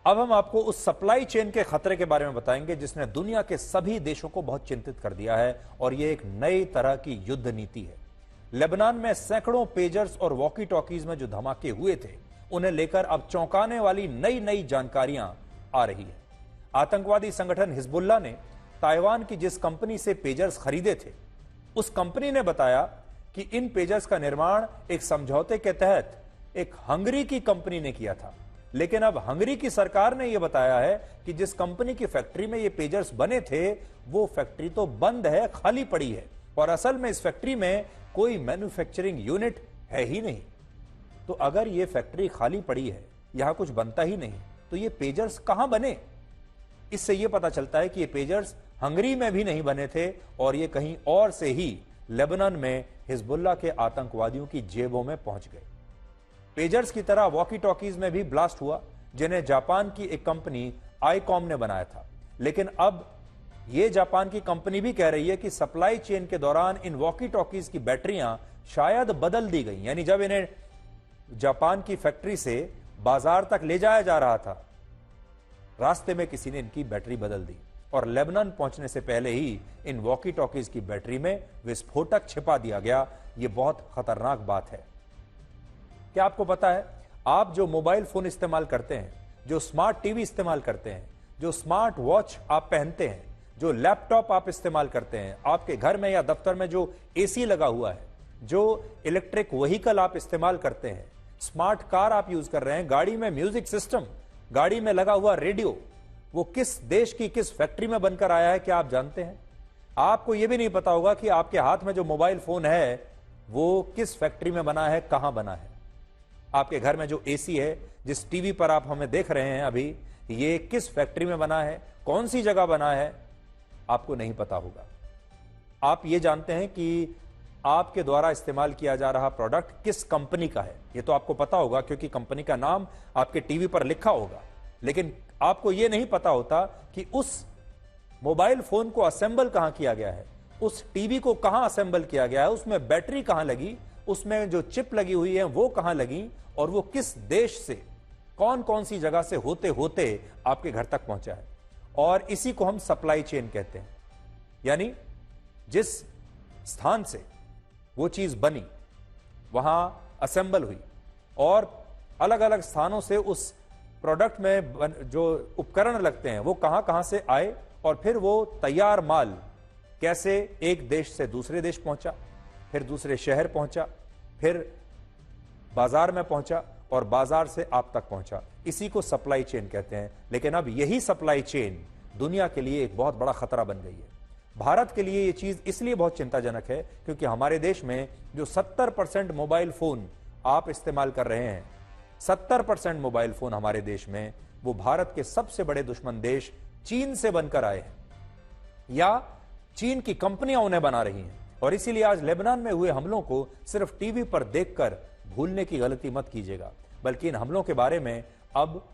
अब हम आपको उस सप्लाई चेन के खतरे के बारे में बताएंगे जिसने दुनिया के सभी देशों को बहुत चिंतित कर दिया है, और यह एक नई तरह की युद्ध नीति है। लेबनान में सैकड़ों पेजर्स और वॉकी टॉकीज में जो धमाके हुए थे, उन्हें लेकर अब चौंकाने वाली नई नई जानकारियां आ रही है। आतंकवादी संगठन हिजबुल्लाह ने ताइवान की जिस कंपनी से पेजर्स खरीदे थे, उस कंपनी ने बताया कि इन पेजर्स का निर्माण एक समझौते के तहत एक हंगरी की कंपनी ने किया था। लेकिन अब हंगरी की सरकार ने यह बताया है कि जिस कंपनी की फैक्ट्री में ये पेजर्स बने थे, वो फैक्ट्री तो बंद है, खाली पड़ी है, और असल में इस फैक्ट्री में कोई मैन्युफैक्चरिंग यूनिट है ही नहीं। तो अगर ये फैक्ट्री खाली पड़ी है, यहां कुछ बनता ही नहीं, तो ये पेजर्स कहां बने? इससे यह पता चलता है कि ये पेजर्स हंगरी में भी नहीं बने थे, और ये कहीं और से ही लेबनान में हिजबुल्लाह के आतंकवादियों की जेबों में पहुंच गए। पेजर्स की तरह वॉकी टॉकीज में भी ब्लास्ट हुआ, जिन्हें जापान की एक कंपनी आईकॉम ने बनाया था। लेकिन अब यह जापान की कंपनी भी कह रही है कि सप्लाई चेन के दौरान इन वॉकी टॉकीज की बैटरियां शायद बदल दी गई, यानी जब इन्हें जापान की फैक्ट्री से बाजार तक ले जाया जा रहा था, रास्ते में किसी ने इनकी बैटरी बदल दी, और लेबनान पहुंचने से पहले ही इन वॉकी टॉकीज की बैटरी में विस्फोटक छिपा दिया गया। यह बहुत खतरनाक बात है। क्या आपको पता है, आप जो मोबाइल फोन इस्तेमाल करते हैं, जो स्मार्ट टीवी इस्तेमाल करते हैं, जो स्मार्ट वॉच आप पहनते हैं, जो लैपटॉप आप इस्तेमाल करते हैं, आपके घर में या दफ्तर में जो एसी लगा हुआ है, जो इलेक्ट्रिक व्हीकल आप इस्तेमाल करते हैं, स्मार्ट कार आप यूज कर रहे हैं, गाड़ी में म्यूजिक सिस्टम, गाड़ी में लगा हुआ रेडियो, वो किस देश की किस फैक्ट्री में बनकर आया है, क्या आप जानते हैं? आपको यह भी नहीं पता होगा कि आपके हाथ में जो मोबाइल फोन है वो किस फैक्ट्री में बना है, कहां बना है। आपके घर में जो एसी है, जिस टीवी पर आप हमें देख रहे हैं अभी, ये किस फैक्ट्री में बना है, कौन सी जगह बना है, आपको नहीं पता होगा। आप ये जानते हैं कि आपके द्वारा इस्तेमाल किया जा रहा प्रोडक्ट किस कंपनी का है, ये तो आपको पता होगा क्योंकि कंपनी का नाम आपके टीवी पर लिखा होगा। लेकिन आपको यह नहीं पता होता कि उस मोबाइल फोन को असेंबल कहां किया गया है, उस टीवी को कहां असेंबल किया गया है, उसमें बैटरी कहां लगी, उसमें जो चिप लगी हुई है वो कहां लगी, और वो किस देश से, कौन कौन सी जगह से होते होते आपके घर तक पहुंचा है। और इसी को हम सप्लाई चेन कहते हैं। यानी जिस स्थान से वो चीज बनी, वहां असेंबल हुई, और अलग अलग स्थानों से उस प्रोडक्ट में जो उपकरण लगते हैं वो कहां कहां से आए, और फिर वो तैयार माल कैसे एक देश से दूसरे देश पहुंचा, फिर दूसरे शहर पहुंचा, फिर बाजार में पहुंचा, और बाजार से आप तक पहुंचा। इसी को सप्लाई चेन कहते हैं। लेकिन अब यही सप्लाई चेन दुनिया के लिए एक बहुत बड़ा खतरा बन गई है। भारत के लिए यह चीज इसलिए बहुत चिंताजनक है क्योंकि हमारे देश में जो 70% मोबाइल फोन आप इस्तेमाल कर रहे हैं, 70% मोबाइल फोन हमारे देश में, वो भारत के सबसे बड़े दुश्मन देश चीन से बनकर आए हैं, या चीन की कंपनियां उन्हें बना रही हैं। और इसीलिए आज लेबनान में हुए हमलों को सिर्फ टीवी पर देखकर भूलने की गलती मत कीजिएगा, बल्कि इन हमलों के बारे में अब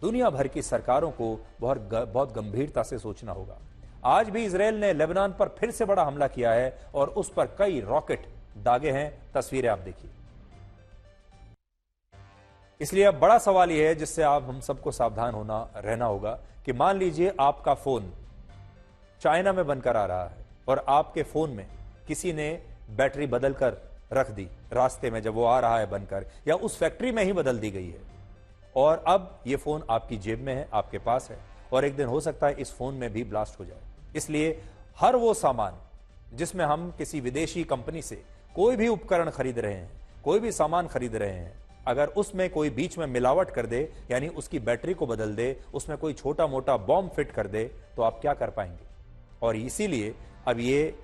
दुनिया भर की सरकारों को बहुत गंभीरता से सोचना होगा। आज भी इजराइल ने लेबनान पर फिर से बड़ा हमला किया है, और उस पर कई रॉकेट दागे हैं। तस्वीरें आप देखिए। इसलिए अब बड़ा सवाल यह है जिससे आप हम सबको सावधान रहना होगा कि मान लीजिए आपका फोन चाइना में बनकर आ रहा है, और आपके फोन में किसी ने बैटरी बदल कर रख दी रास्ते में, जब वो आ रहा है बनकर, या उस फैक्ट्री में ही बदल दी गई है, और अब ये फोन आपकी जेब में है, आपके पास है, और एक दिन हो सकता है इस फोन में भी ब्लास्ट हो जाए। इसलिए हर वो सामान जिसमें हम किसी विदेशी कंपनी से कोई भी उपकरण खरीद रहे हैं, कोई भी सामान खरीद रहे हैं, अगर उसमें कोई बीच में मिलावट कर दे, यानी उसकी बैटरी को बदल दे, उसमें कोई छोटा मोटा बॉम्ब फिट कर दे, तो आप क्या कर पाएंगे? और इसीलिए अब ये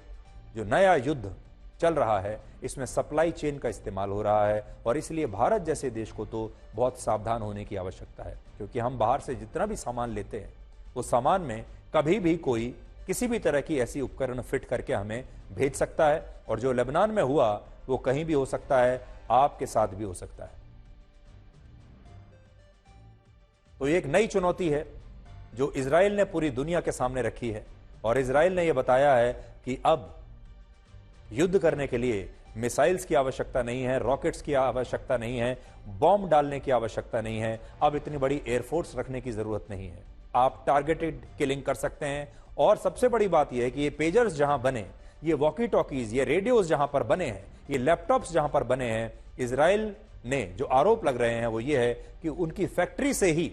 जो नया युद्ध चल रहा है, इसमें सप्लाई चेन का इस्तेमाल हो रहा है, और इसलिए भारत जैसे देश को तो बहुत सावधान होने की आवश्यकता है, क्योंकि हम बाहर से जितना भी सामान लेते हैं, उस सामान में कभी भी कोई किसी भी तरह की ऐसी उपकरण फिट करके हमें भेज सकता है, और जो लेबनान में हुआ वो कहीं भी हो सकता है, आपके साथ भी हो सकता है। तो एक नई चुनौती है जो इजराइल ने पूरी दुनिया के सामने रखी है, और इजराइल ने यह बताया है कि अब युद्ध करने के लिए मिसाइल्स की आवश्यकता नहीं है, रॉकेट्स की आवश्यकता नहीं है, बॉम्ब डालने की आवश्यकता नहीं है, अब इतनी बड़ी एयरफोर्स रखने की जरूरत नहीं है। आप टारगेटेड किलिंग कर सकते हैं। और सबसे बड़ी बात यह है कि ये पेजर्स जहां बने, ये वॉकी टॉकीज, ये रेडियोज जहां पर बने हैं, ये लैपटॉप्स जहां पर बने हैं, इजराइल ने जो आरोप लग रहे हैं वो ये है कि उनकी फैक्ट्री से ही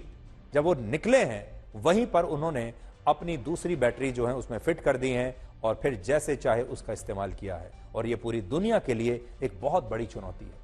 जब वो निकले हैं वहीं पर उन्होंने अपनी दूसरी बैटरी जो है उसमें फिट कर दी हैं और फिर जैसे चाहे उसका इस्तेमाल किया है। और ये पूरी दुनिया के लिए एक बहुत बड़ी चुनौती है।